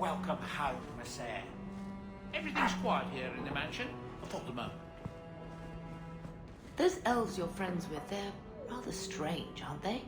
Welcome home, Sir. Everything's quiet here in the mansion. I thought the moment. Those elves you're friends with, they're rather strange, aren't they?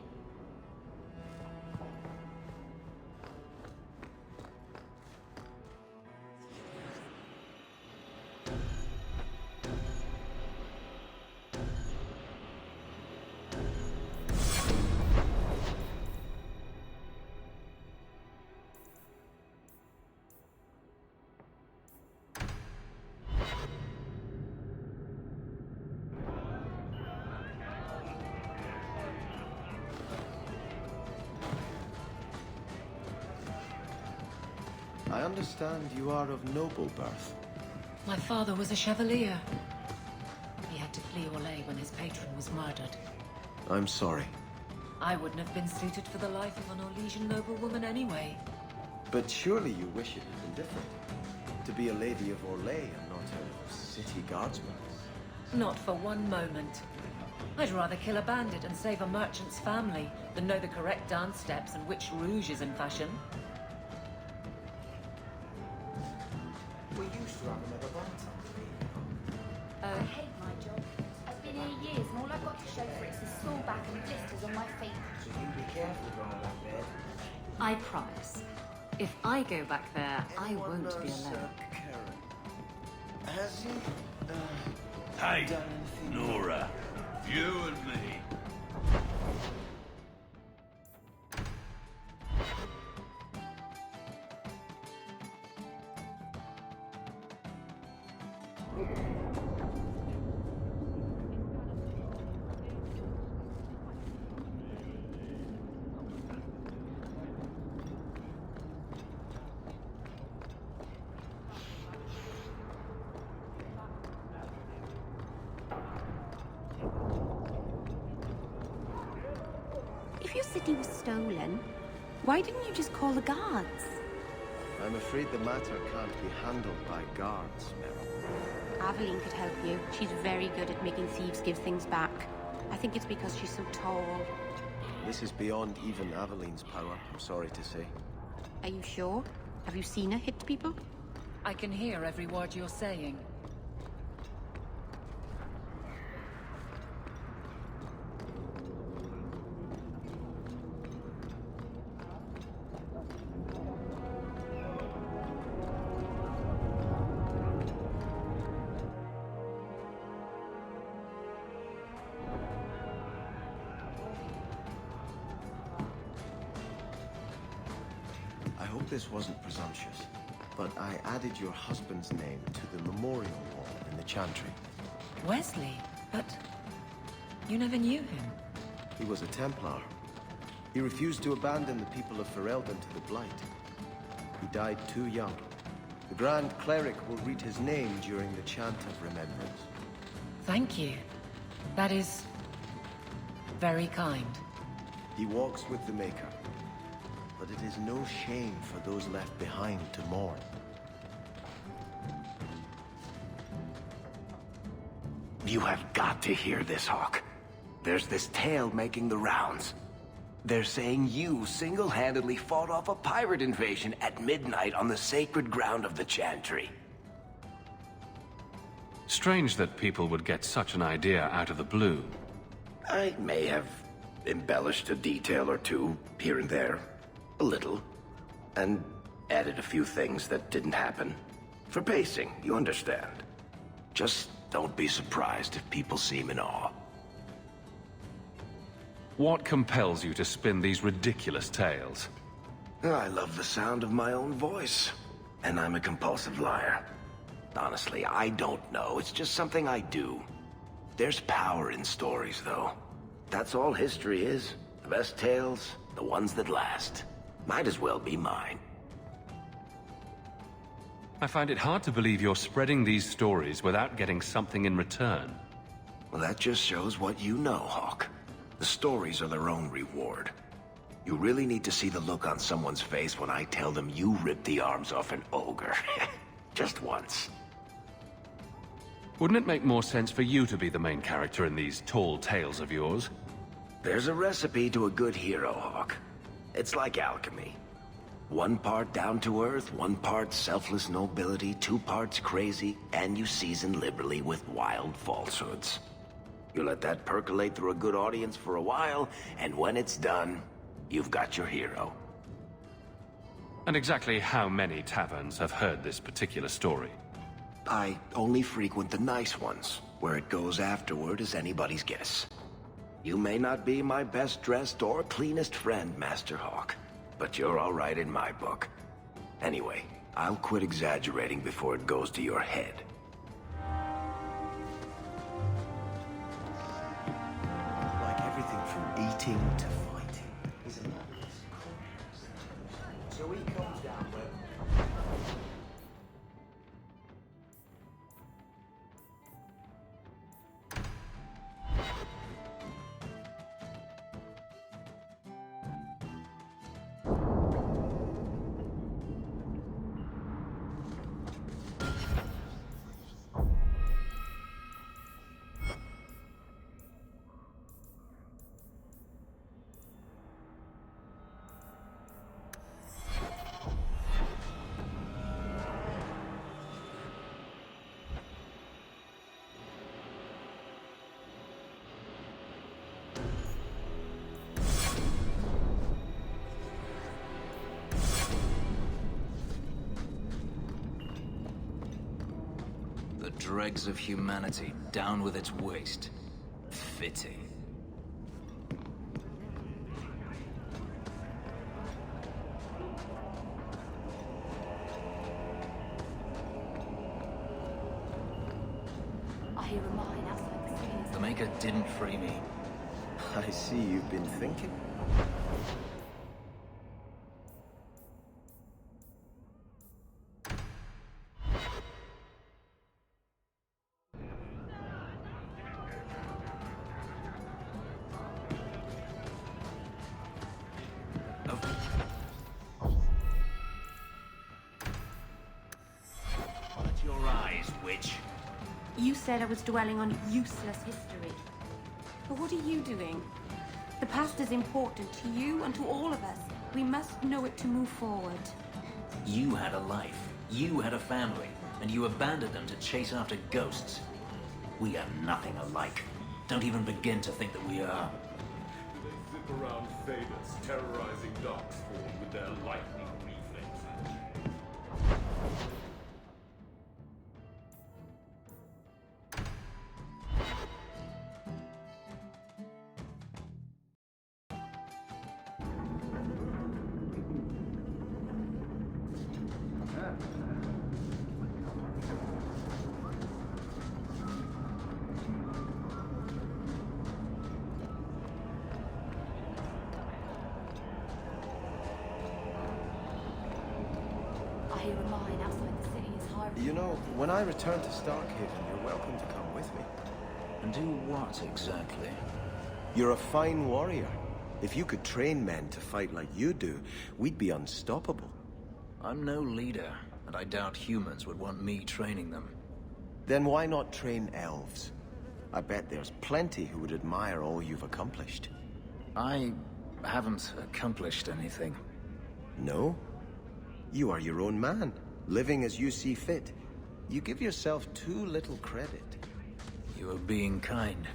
I understand you are of noble birth. My father was a chevalier. He had to flee Orlais when his patron was murdered. I'm sorry. I wouldn't have been suited for the life of an Orlesian noblewoman anyway. But surely you wish it had been different. To be a lady of Orlais and not a city guardsman. Not for one moment. I'd rather kill a bandit and save a merchant's family than know the correct dance steps and which rouge is in fashion. We used to have another bonfire. I hate my job. I've been here years and all I've got to show for it is the sore back and blisters on my feet. So you be careful going back there. I promise. If I go back there, I won't be alone. Has he Hey, done anything? Nora, you and me. If your city was stolen, why didn't you just call the guards? I'm afraid the matter can't be handled by guards, Meryl. Aveline could help you. She's very good at making thieves give things back. I think it's because she's so tall. This is beyond even Aveline's power, I'm sorry to say. Are you sure? Have you seen her hit people? I can hear every word you're saying. I hope this wasn't presumptuous, but I added your husband's name to the memorial wall in the chantry. Wesley? But you never knew him. He was a Templar. He refused to abandon the people of Ferelden to the blight. He died too young. The Grand Cleric will read his name during the chant of remembrance. Thank you. That is very kind. He walks with the Maker. But it is no shame for those left behind to mourn. You have got to hear this, Hawke. There's this tale making the rounds. They're saying you single-handedly fought off a pirate invasion at midnight on the sacred ground of the Chantry. Strange that people would get such an idea out of the blue. I may have embellished a detail or two here and there. A little. And added a few things that didn't happen. For pacing, you understand. Just don't be surprised if people seem in awe. What compels you to spin these ridiculous tales? I love the sound of my own voice. And I'm a compulsive liar. Honestly, I don't know. It's just something I do. There's power in stories, though. That's all history is. The best tales, the ones that last. Might as well be mine. I find it hard to believe you're spreading these stories without getting something in return. Well, that just shows what you know, Hawke. The stories are their own reward. You really need to see the look on someone's face when I tell them you ripped the arms off an ogre. Just once. Wouldn't it make more sense for you to be the main character in these tall tales of yours? There's a recipe to a good hero, Hawke. It's like alchemy. 1 part down to earth, 1 part selfless nobility, 2 parts crazy, and you season liberally with wild falsehoods. You let that percolate through a good audience for a while, and when it's done, you've got your hero. And exactly how many taverns have heard this particular story? I only frequent the nice ones. Where it goes afterward is anybody's guess. You may not be my best dressed or cleanest friend, Master Hawke, but you're all right in my book. Anyway, I'll quit exaggerating before it goes to your head. Like everything from eating to fighting, isn't that? So he comes down where... The dregs of humanity down with its waste. Fitting. I hear a mine outside the city. The Maker didn't free me. I see you've been thinking. Shut your eyes, witch. You said I was dwelling on useless history. But what are you doing? The past is important to you and to all of us. We must know it to move forward. You had a life. You had a family. And you abandoned them to chase after ghosts. We are nothing alike. Don't even begin to think that we are. They zip around Thedas, terrorizing Darkspawn with their lightning reflexes. I hear a mine outside the city is hiring. You know, when I return to Starkhaven, you're welcome to come with me. And do what exactly? You're a fine warrior. If you could train men to fight like you do, we'd be unstoppable. I'm no leader, and I doubt humans would want me training them. Then why not train elves? I bet there's plenty who would admire all you've accomplished. I haven't accomplished anything. No? You are your own man, living as you see fit. You give yourself too little credit. You are being kind.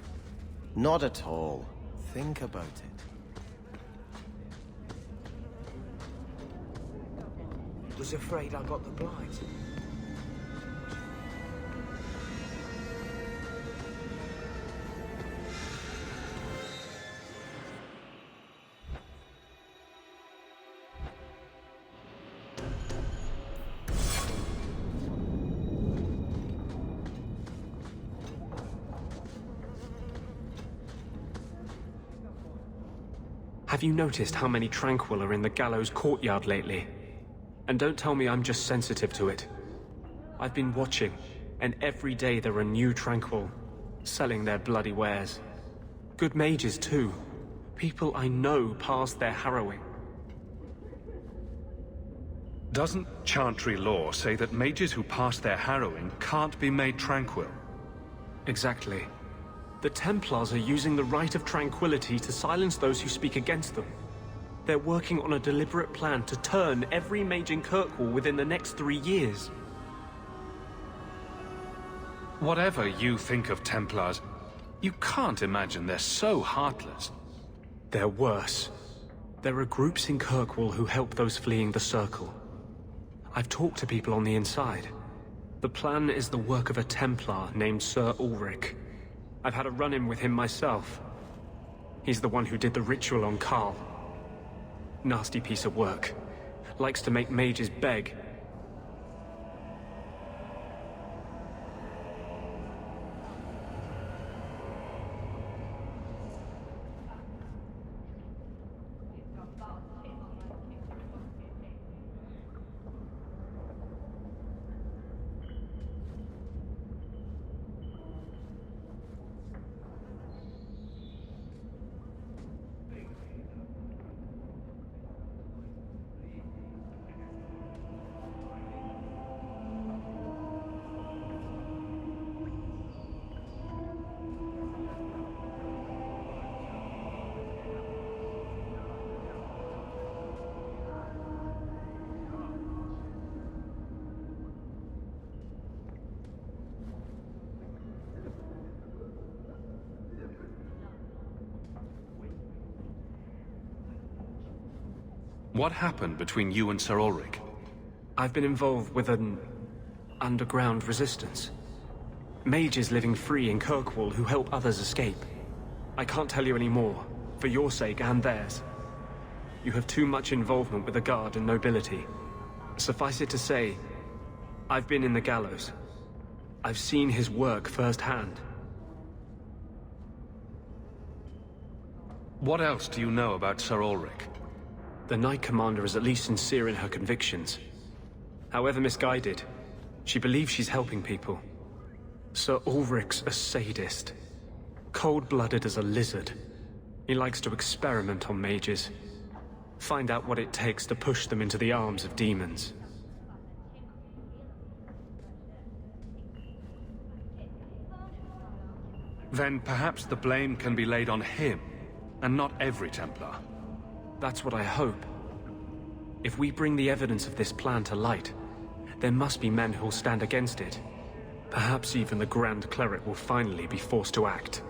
Not at all. Think about it. Was afraid I got the blight. Have you noticed how many Tranquil are in the gallows courtyard lately? And don't tell me I'm just sensitive to it. I've been watching, and every day there are new Tranquil, selling their bloody wares. Good mages too. People I know past their harrowing. Doesn't Chantry law say that mages who pass their harrowing can't be made tranquil? Exactly. The Templars are using the right of tranquility to silence those who speak against them. They're working on a deliberate plan to turn every mage in Kirkwall within the next 3 years. Whatever you think of Templars, you can't imagine they're so heartless. They're worse. There are groups in Kirkwall who help those fleeing the Circle. I've talked to people on the inside. The plan is the work of a Templar named Sir Ulrich. I've had a run-in with him myself. He's the one who did the ritual on Karl. Nasty piece of work. Likes to make mages beg. What happened between you and Sir Ulrich? I've been involved with an underground resistance. Mages living free in Kirkwall who help others escape. I can't tell you any more, for your sake and theirs. You have too much involvement with the Guard and nobility. Suffice it to say, I've been in the gallows. I've seen his work firsthand. What else do you know about Sir Ulrich? The Knight Commander is at least sincere in her convictions. However misguided, she believes she's helping people. Sir Ulrich's a sadist. Cold-blooded as a lizard. He likes to experiment on mages. Find out what it takes to push them into the arms of demons. Then perhaps the blame can be laid on him, and not every Templar. That's what I hope. If we bring the evidence of this plan to light, there must be men who'll stand against it. Perhaps even the Grand Cleric will finally be forced to act.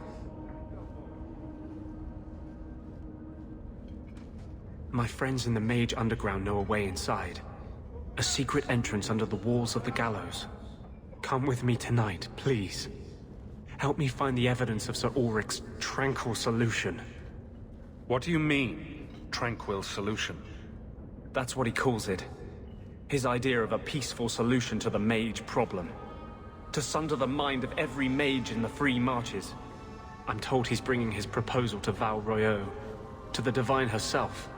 My friends in the Mage Underground know a way inside. A secret entrance under the walls of the gallows. Come with me tonight, please. Help me find the evidence of Sir Ulrich's tranquil solution. What do you mean? Tranquil solution. That's what he calls it. His idea of a peaceful solution to the mage problem. To sunder the mind of every mage in the free marches. I'm told he's bringing his proposal to Val Royeaux, to the Divine herself.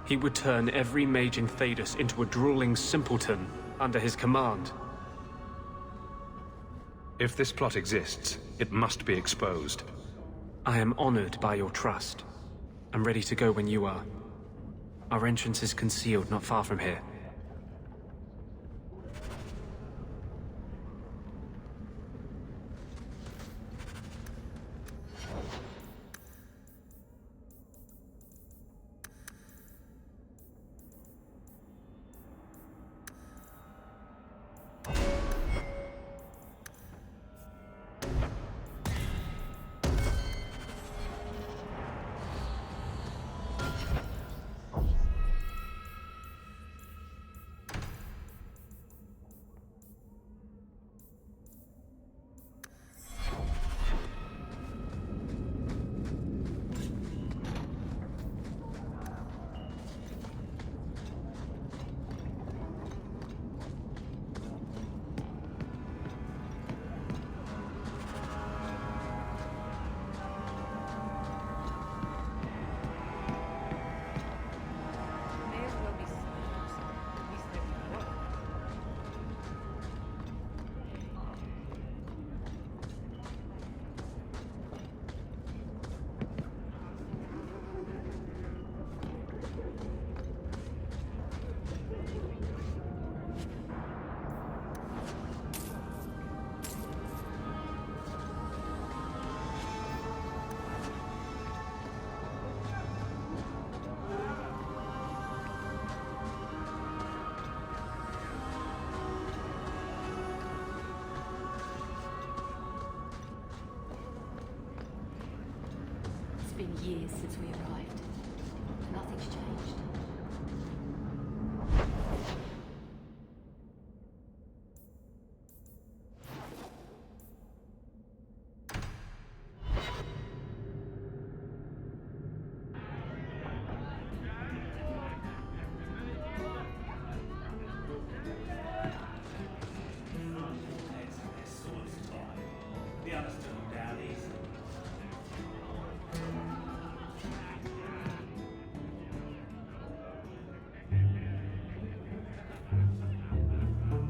He would turn every mage in Thedas into a drooling simpleton under his command. If this plot exists, it must be exposed. I am honored by your trust. I'm ready to go when you are. Our entrance is concealed not far from here. years since we arrived. Nothing's changed.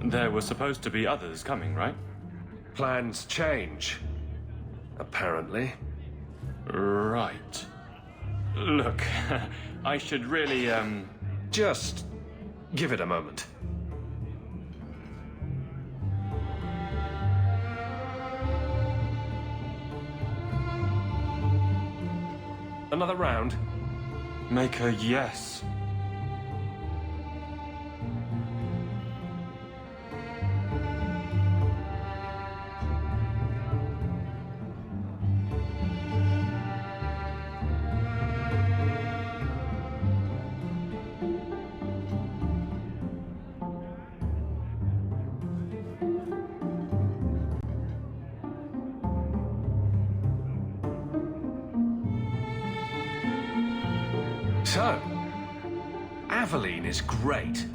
There were supposed to be others coming, right? Plans change. Apparently. Right. Look, I should really, Just give it a moment. Another round? make a yes. So, Aveline is great.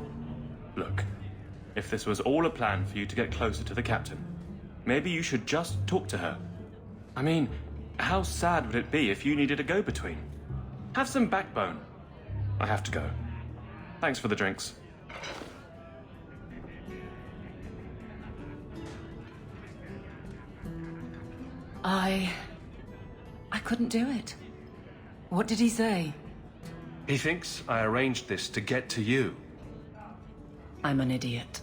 Look, if this was all a plan for you to get closer to the captain, maybe you should just talk to her. I mean, how sad would it be if you needed a go-between? Have some backbone. I have to go. Thanks for the drinks. I couldn't do it. What did he say? He thinks I arranged this to get to you. I'm an idiot.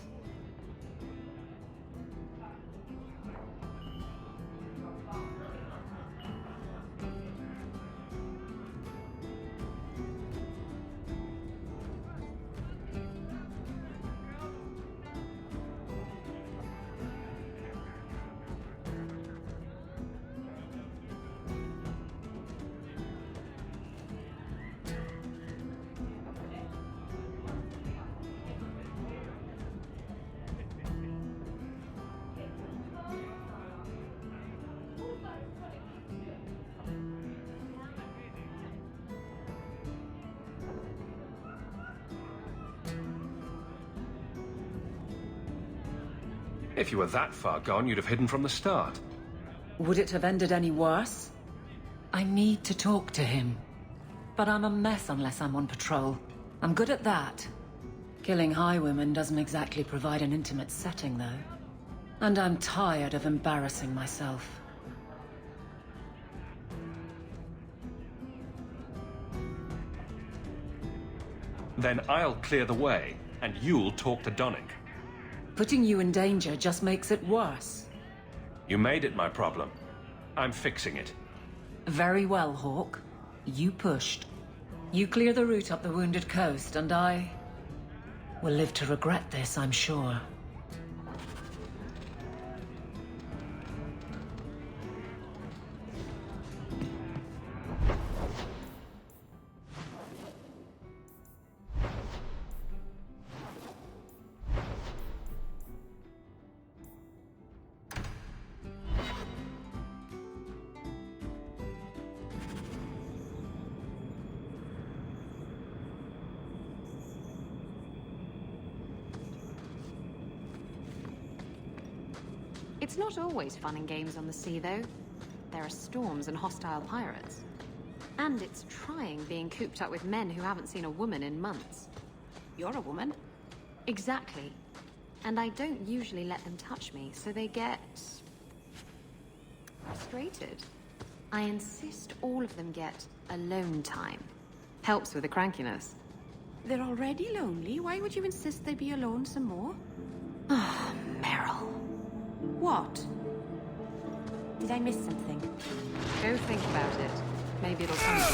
If you were that far gone, you'd have hidden from the start. Would it have ended any worse? I need to talk to him. But I'm a mess unless I'm on patrol. I'm good at that. Killing highwaymen doesn't exactly provide an intimate setting, though. And I'm tired of embarrassing myself. Then I'll clear the way, and you'll talk to Donnick. Putting you in danger just makes it worse. You made it my problem. I'm fixing it. Very well, Hawke. You pushed. You clear the route up the Wounded Coast, and I will live to regret this, I'm sure. It's not always fun and games on the sea, though. There are storms and hostile pirates. And it's trying being cooped up with men who haven't seen a woman in months. You're a woman. Exactly. And I don't usually let them touch me, so they get frustrated. I insist all of them get alone time. Helps with the crankiness. They're already lonely. Why would you insist they be alone some more? Ah, Meryl. What? Did I miss something? Go think about it. Maybe it'll come to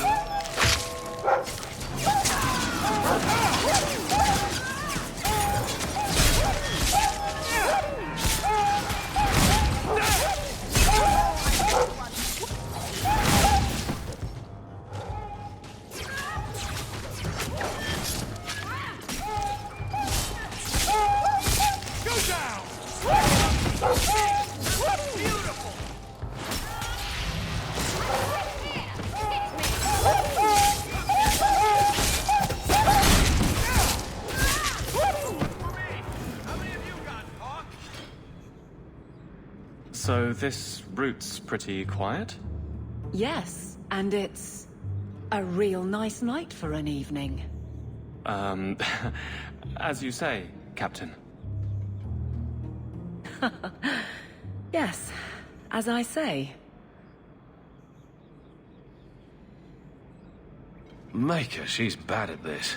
So this route's pretty quiet? Yes, and it's a real nice night for an evening. As you say, Captain. Yes, as I say. Maker, she's bad at this.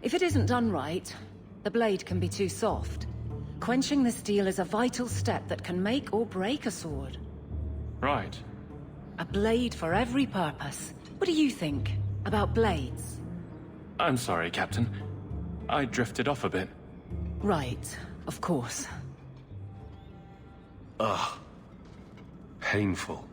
If it isn't done right, the blade can be too soft. Quenching the steel is a vital step that can make or break a sword. Right. A blade for every purpose. What do you think about blades? I'm sorry, Captain. I drifted off a bit. Right, of course. Ugh. Painful.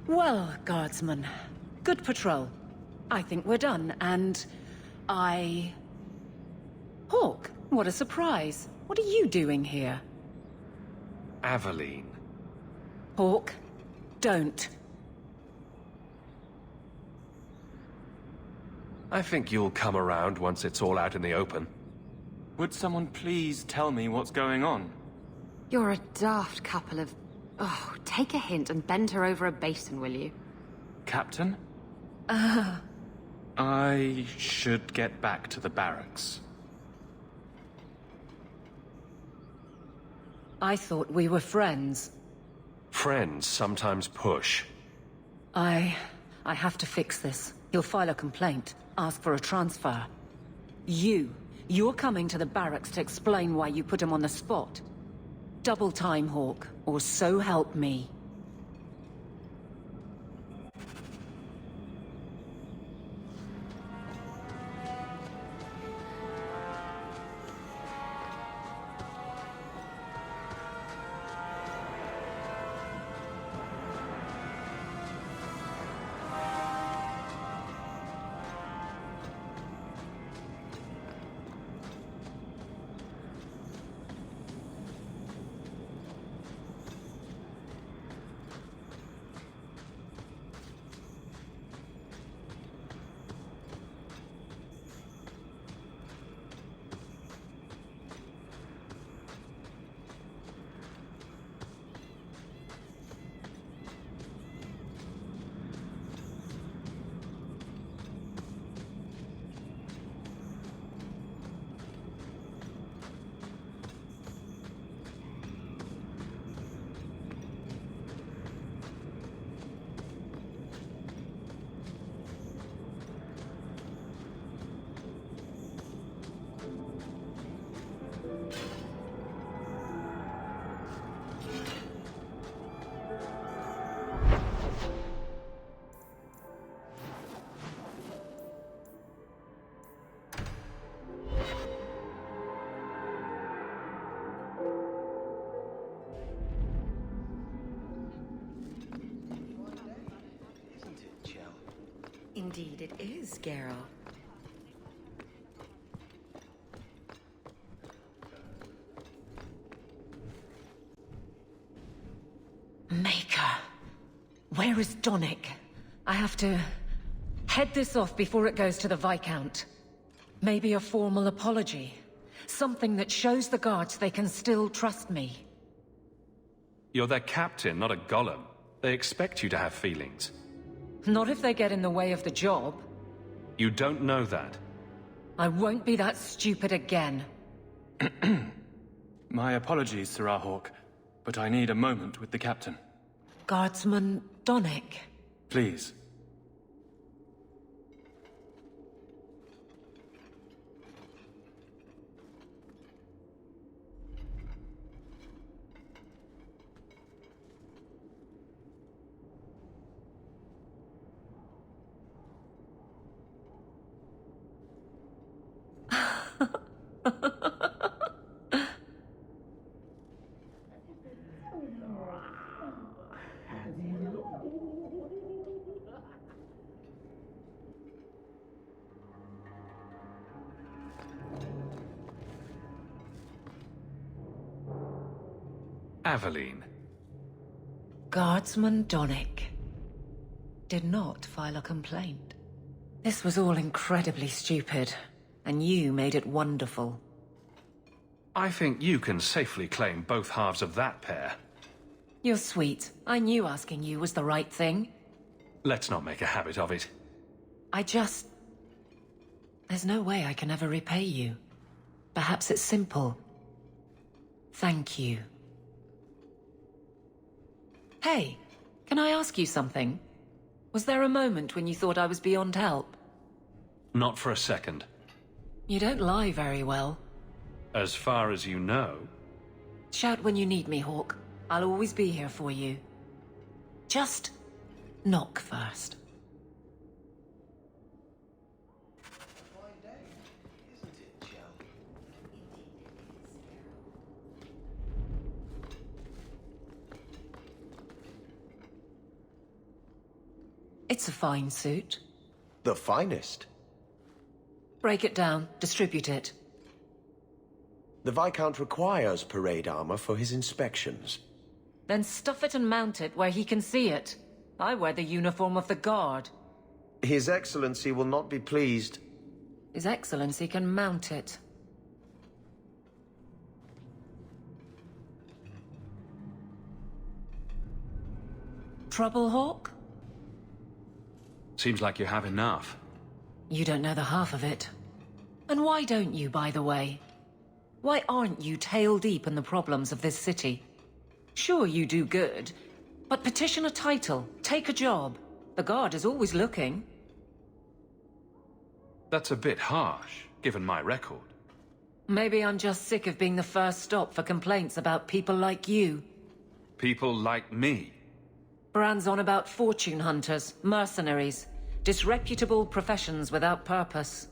Well, guardsman, good patrol. I think we're done, and Hawke, what a surprise. What are you doing here? Aveline. Hawke, don't. I think you'll come around once it's all out in the open. Would someone please tell me what's going on? You're a daft couple of... Oh, take a hint and bend her over a basin, will you? Captain? I should get back to the barracks. I thought we were friends. Friends sometimes push. I have to fix this. He'll file a complaint. ask for a transfer. You're coming to the barracks to explain why you put him on the spot. Double time, Hawke, or so help me. Indeed it is, Geralt. Maker. Where is Donnic? I have to head this off before it goes to the Viscount. Maybe a formal apology. Something that shows the guards they can still trust me. You're their captain, not a golem. They expect you to have feelings. Not if they get in the way of the job. You don't know that. I won't be that stupid again. My apologies, Sir Hawke, but I need a moment with the captain. Guardsman Donnic. Please. Aveline. Guardsman Donnic did not file a complaint. This was all incredibly stupid, and you made it wonderful. I think you can safely claim both halves of that pair. You're sweet. I knew asking you was the right thing. Let's not make a habit of it. There's no way I can ever repay you. Perhaps it's simple. Thank you. Hey, can I ask you something? Was there a moment when you thought I was beyond help? Not for a second. You don't lie very well. As far as you know. Shout when you need me, Hawke. I'll always be here for you. Just knock first. It's a fine suit. The finest. Break it down, distribute it. The Viscount requires parade armor for his inspections. Then stuff it and mount it where he can see it. I wear the uniform of the Guard. His Excellency will not be pleased. His Excellency can mount it. Trouble, Hawke? Seems like you have enough. You don't know the half of it. And why don't you, by the way? Why aren't you tail deep in the problems of this city? Sure, you do good, but petition a title, take a job. The Guard is always looking. That's a bit harsh, given my record. Maybe I'm just sick of being the first stop for complaints about people like you. People like me. Bran's on about fortune hunters, mercenaries, disreputable professions without purpose.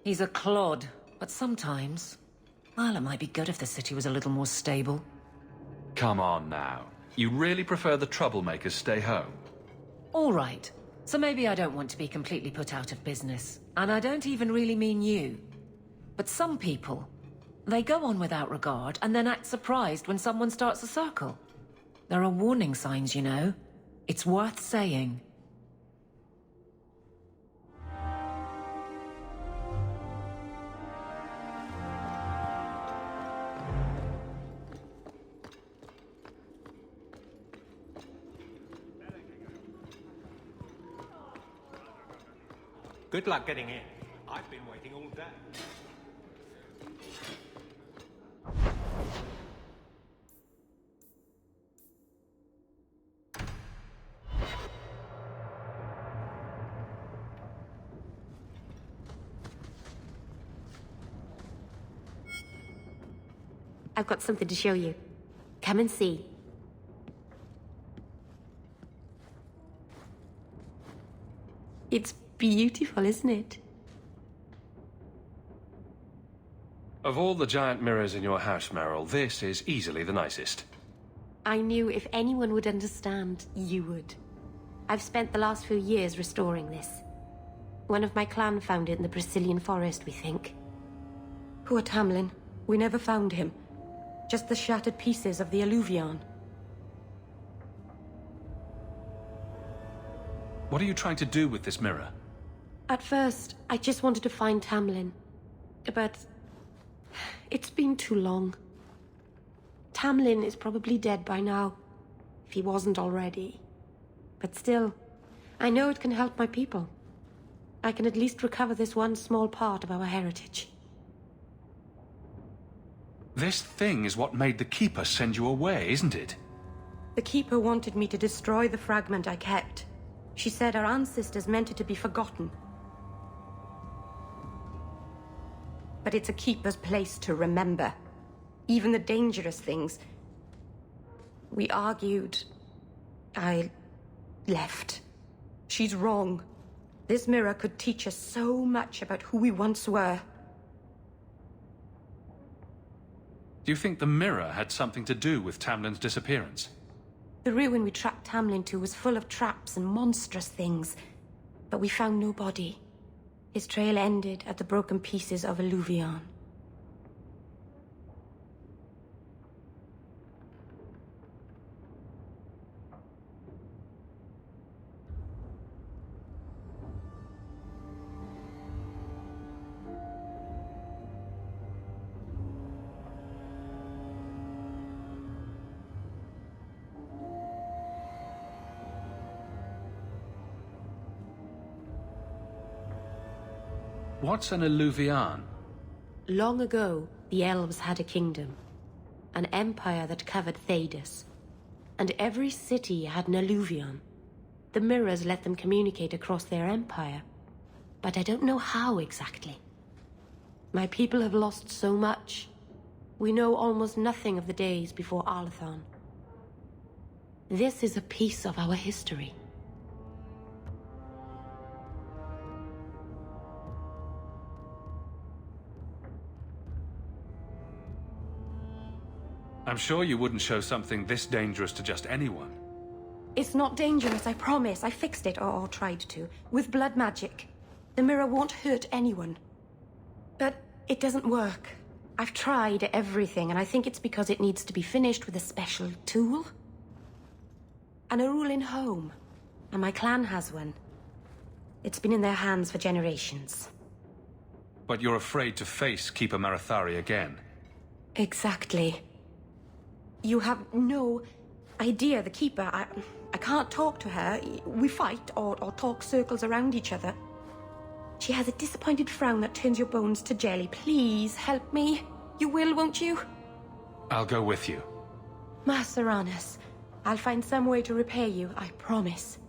He's a clod, but sometimes... well, it might be good if the city was a little more stable. Come on now. You really prefer the troublemakers stay home? All right. So maybe I don't want to be completely put out of business. And I don't even really mean you. But some people, they go on without regard and then act surprised when someone starts a circle. There are warning signs, you know. It's worth saying. Good luck getting in. I've been waiting all day. I've got something to show you. Come and see. It's beautiful, isn't it? Of all the giant mirrors in your house, Meryl, this is easily the nicest. I knew if anyone would understand, you would. I've spent the last few years restoring this. One of my clan found it in the Brazilian forest, we think. Poor Tamlin. We never found him. Just the shattered pieces of the Alluvion. What are you trying to do with this mirror? At first, I just wanted to find Tamlin. But... it's been too long. Tamlin is probably dead by now, if he wasn't already. But still, I know it can help my people. I can at least recover this one small part of our heritage. This thing is what made the Keeper send you away, isn't it? The Keeper wanted me to destroy the fragment I kept. She said our ancestors meant it to be forgotten. But it's a Keeper's place to remember. Even the dangerous things. We argued. I left. She's wrong. This mirror could teach us so much about who we once were. Do you think the mirror had something to do with Tamlin's disappearance? The ruin we tracked Tamlin to was full of traps and monstrous things. But we found no body. His trail ended at the broken pieces of Alluvion. What's an Alluvion? Long ago, the elves had a kingdom. An empire that covered Thedas. And every city had an Alluvion. The mirrors let them communicate across their empire. But I don't know how exactly. My people have lost so much. We know almost nothing of the days before Arlathon. This is a piece of our history. I'm sure you wouldn't show something this dangerous to just anyone. It's not dangerous, I promise. I fixed it, or tried to, with blood magic. The mirror won't hurt anyone. But it doesn't work. I've tried everything, and I think it's because it needs to be finished with a special tool. An Arulin home. And my clan has one. It's been in their hands for generations. But you're afraid to face Keeper Marathari again. Exactly. You have no idea, the Keeper. I can't talk to her. We fight or talk circles around each other. She has a disappointed frown that turns your bones to jelly. Please, help me. You will, won't you? I'll go with you. Master Arnus, I'll find some way to repay you, I promise.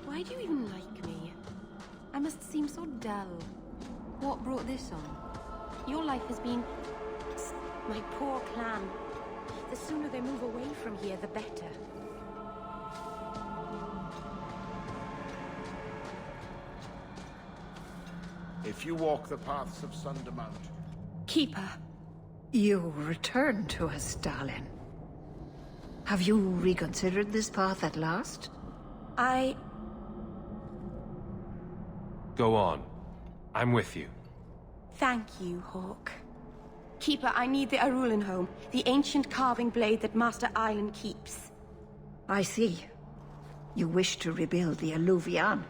Why do you even like me? I must seem so dull. What brought this on? Your life has been... my poor clan. The sooner they move away from here, the better. If you walk the paths of Sundermount... Keeper. You returned to us, Stalin. Have you reconsidered this path at last? Go on. I'm with you. Thank you, Hawke. Keeper, I need the Arulan home, the ancient carving blade that Master Island keeps. I see. You wish to rebuild the Alluvian.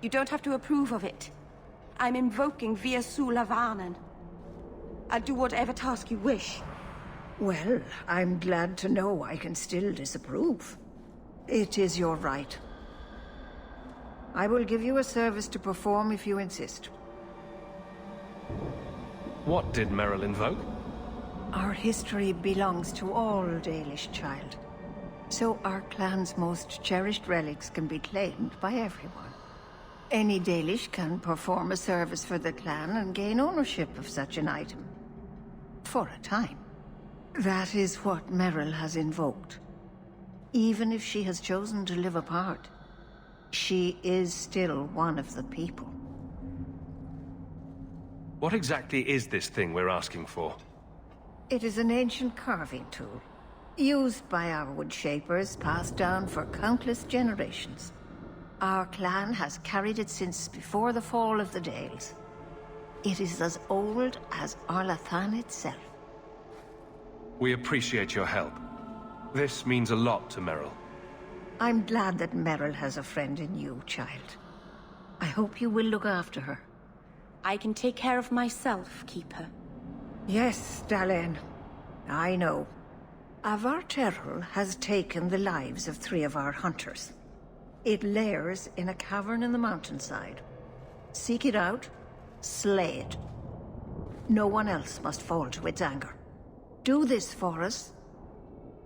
You don't have to approve of it. I'm invoking Via Sulavanen. I'll do whatever task you wish. Well, I'm glad to know I can still disapprove. It is your right. I will give you a service to perform if you insist. What did Merrill invoke? Our history belongs to all Dalish, child. So our clan's most cherished relics can be claimed by everyone. Any Dalish can perform a service for the clan and gain ownership of such an item. For a time. That is what Merrill has invoked. Even if she has chosen to live apart, she is still one of the people. What exactly is this thing we're asking for? It is an ancient carving tool, used by our woodshapers, passed down for countless generations. Our clan has carried it since before the fall of the Dales. It is as old as Arlathan itself. We appreciate your help. This means a lot to Merrill. I'm glad that Merrill has a friend in you, child. I hope you will look after her. I can take care of myself, Keeper. Yes, Dalen. I know. Avar Terrell has taken the lives of 3 of our hunters. It lairs in a cavern in the mountainside. Seek it out, slay it. No one else must fall to its anger. Do this for us,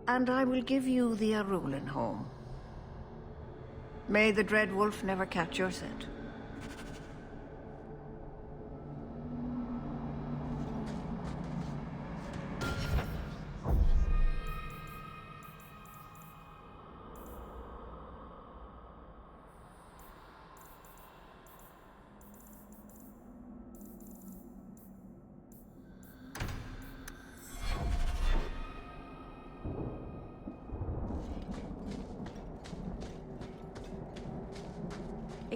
and I will give you the Arulan home. May the Dread Wolf never catch your scent.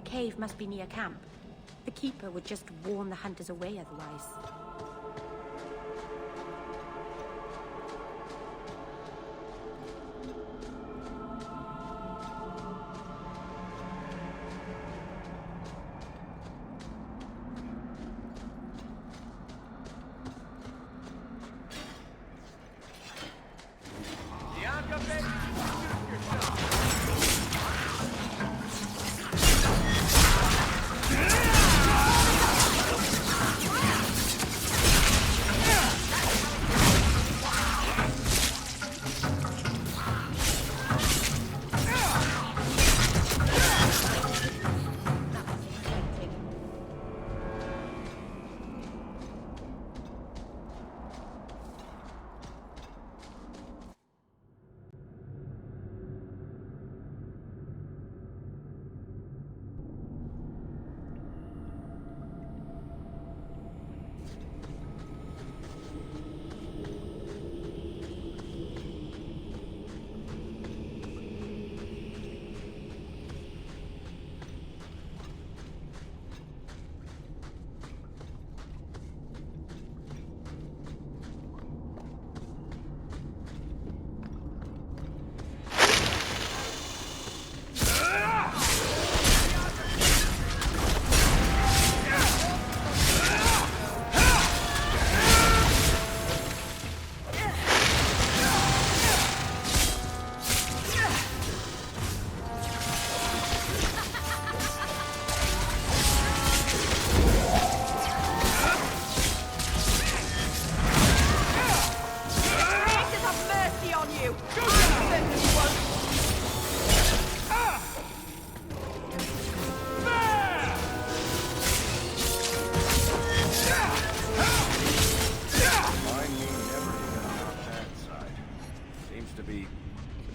The cave must be near camp. The Keeper would just warn the hunters away otherwise.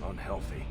Unhealthy.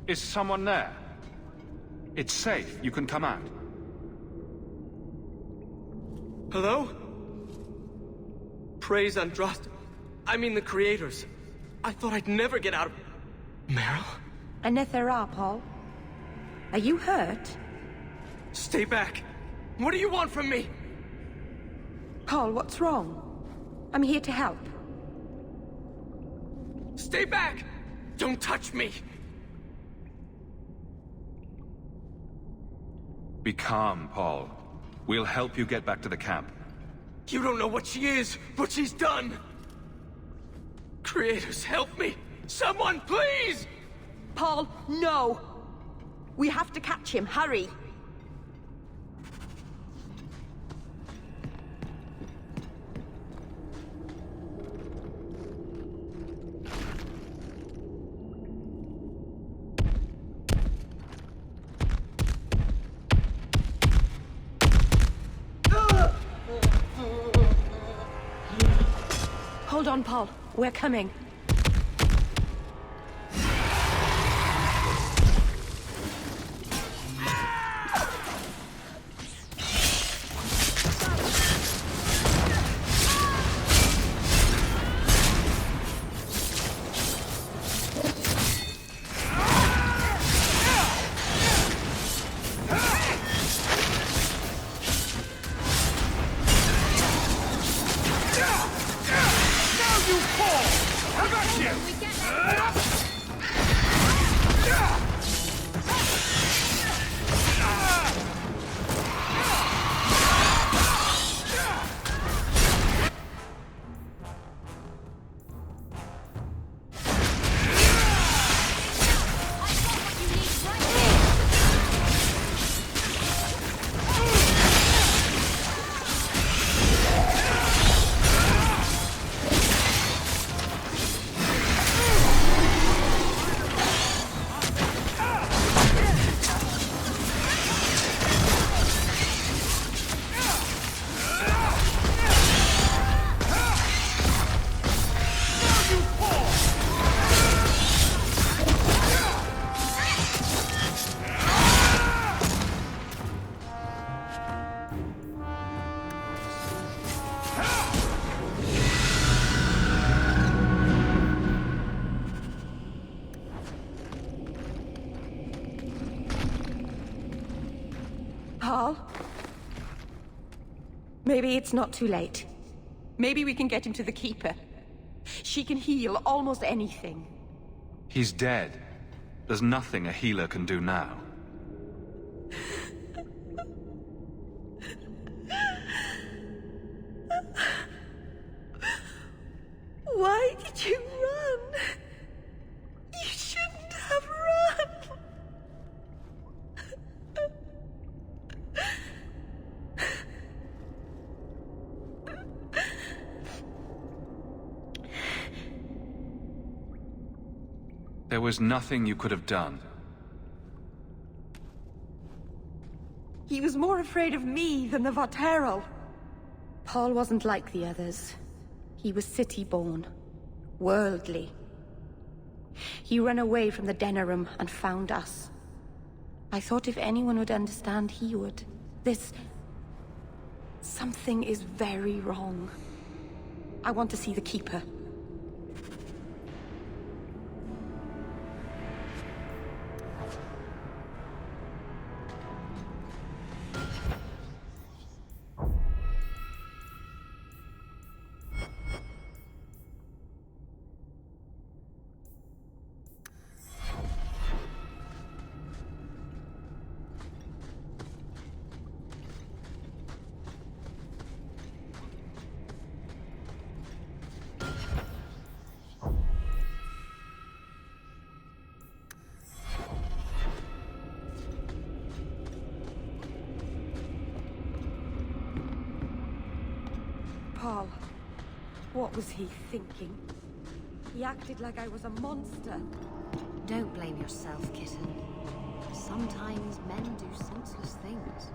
Is someone there? It's safe. You can come out. Hello? Praise Andraste. I mean the creators. I thought I'd never get out of... Meryl? Anethera, Paul. Are you hurt? Stay back. What do you want from me? Paul, what's wrong? I'm here to help. Stay back! Don't touch me! Be calm, Paul. We'll help you get back to the camp. You don't know what she is, what she's done! Creators, help me! Someone, please! Paul, no! We have to catch him, hurry! Hold on, Paul. We're coming. Paul? Maybe it's not too late. Maybe we can get him to the Keeper. She can heal almost anything. He's dead. There's nothing a healer can do now. Why did you run? You shouldn't have run. There was nothing you could have done. He was more afraid of me than the Vaterel. Paul wasn't like the others. He was city-born, worldly. He ran away from the Denerim and found us. I thought if anyone would understand, he would. Something is very wrong. I want to see the Keeper. Paul, what was he thinking? He acted like I was a monster. Don't blame yourself, kitten. Sometimes men do senseless things.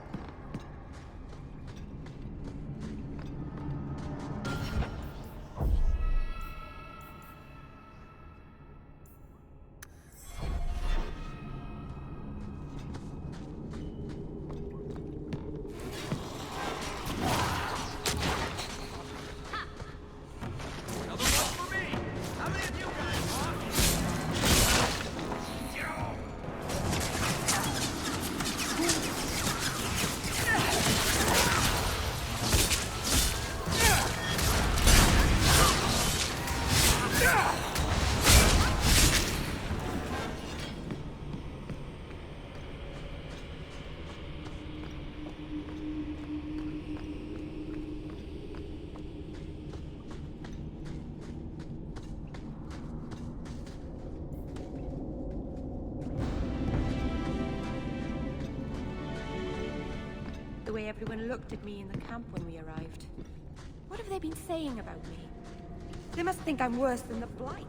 The way everyone looked at me in the camp when we arrived. What have they been saying about me? They must think I'm worse than the blight.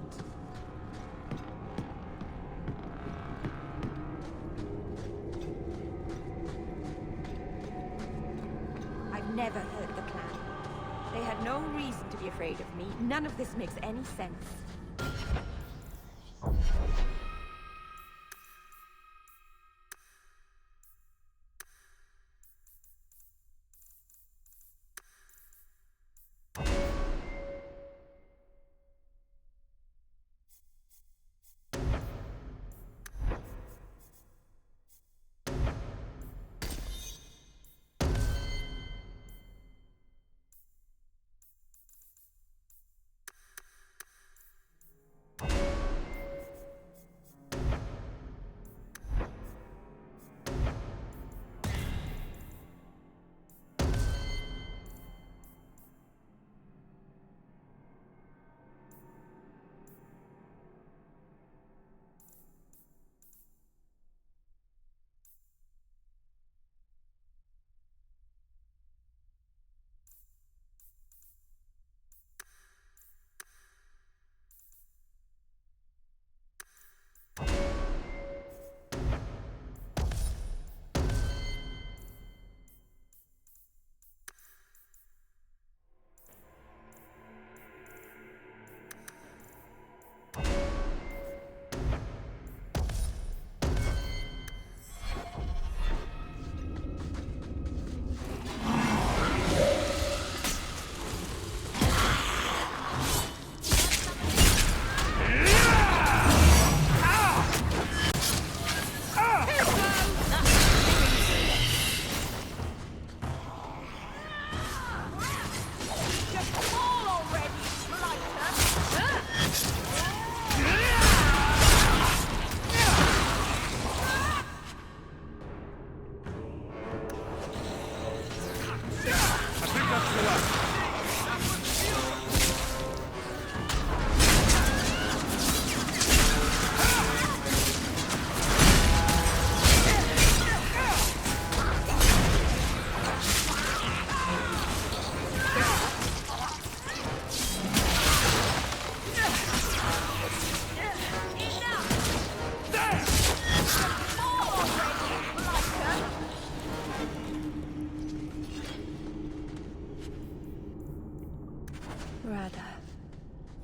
I've never heard the clan. They had no reason to be afraid of me. None of this makes any sense.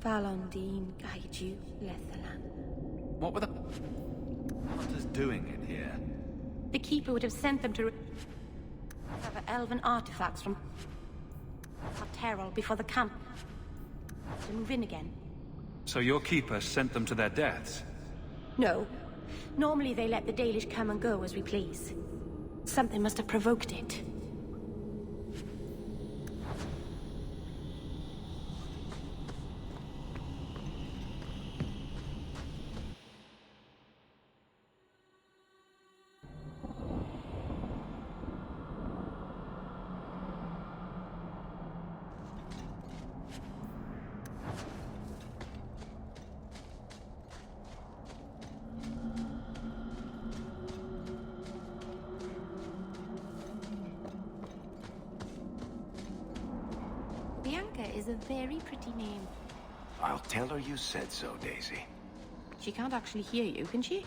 Falondine guide you, Lethalan. What were the hunters doing in here? The Keeper would have sent them to recover elven artifacts from Terrell before the camp to move in again. So your Keeper sent them to their deaths? No. Normally they let the Dalish come and go as we please. Something must have provoked it. Is a very pretty name. I'll tell her you said so, Daisy. She can't actually hear you, can she?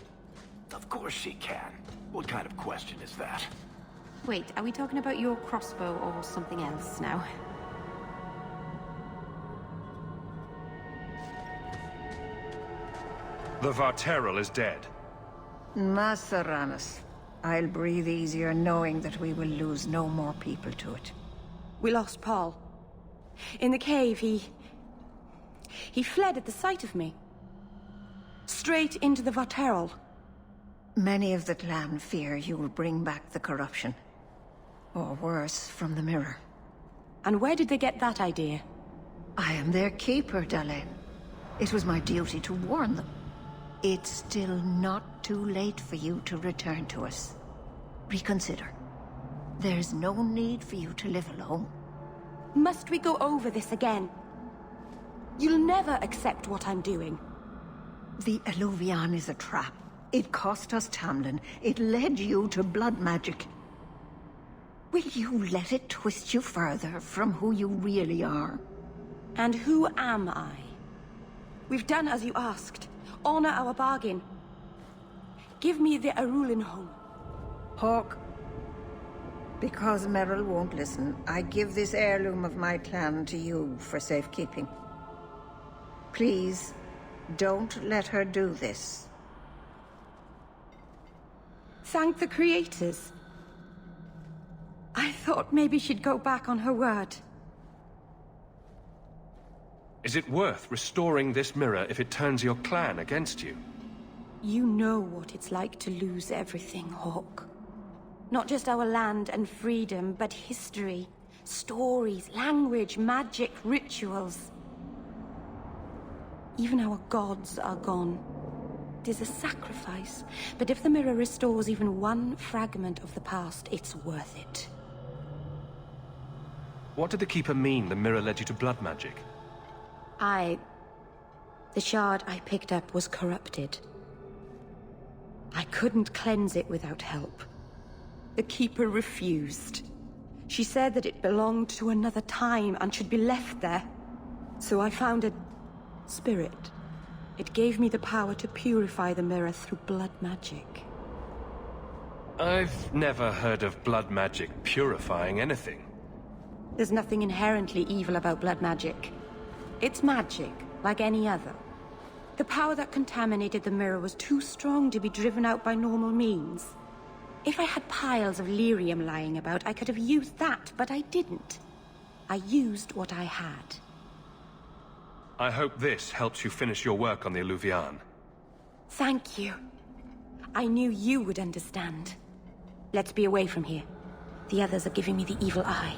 Of course she can. What kind of question is that? Wait, are we talking about your crossbow or something else now? The Varterral is dead. Masaranas. I'll breathe easier knowing that we will lose no more people to it. We lost Paul. In the cave, he fled at the sight of me. Straight into the Varterral. Many of the clan fear you will bring back the corruption. Or worse, from the mirror. And where did they get that idea? I am their keeper, Dalen. It was my duty to warn them. It's still not too late for you to return to us. Reconsider. There's no need for you to live alone. Must we go over this again? You'll never accept what I'm doing. The Alluvion is a trap. It cost us Tamlin. It led you to blood magic. Will you let it twist you further from who you really are? And who am I? We've done as you asked. Honor our bargain. Give me the Arulin home. Hawke. Because Merrill won't listen, I give this heirloom of my clan to you for safekeeping. Please, don't let her do this. Thank the creators. I thought maybe she'd go back on her word. Is it worth restoring this mirror if it turns your clan against you? You know what it's like to lose everything, Hawke. Not just our land and freedom, but history, stories, language, magic, rituals. Even our gods are gone. It is a sacrifice, but if the mirror restores even one fragment of the past, it's worth it. What did the Keeper mean the mirror led you to blood magic? The shard I picked up was corrupted. I couldn't cleanse it without help. The Keeper refused. She said that it belonged to another time and should be left there. So I found a spirit. It gave me the power to purify the mirror through blood magic. I've never heard of blood magic purifying anything. There's nothing inherently evil about blood magic. It's magic, like any other. The power that contaminated the mirror was too strong to be driven out by normal means. If I had piles of lyrium lying about, I could have used that, but I didn't. I used what I had. I hope this helps you finish your work on the Alluvian. Thank you. I knew you would understand. Let's be away from here. The others are giving me the evil eye.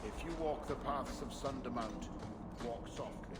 If you walk the paths of Sundermount, walk softly.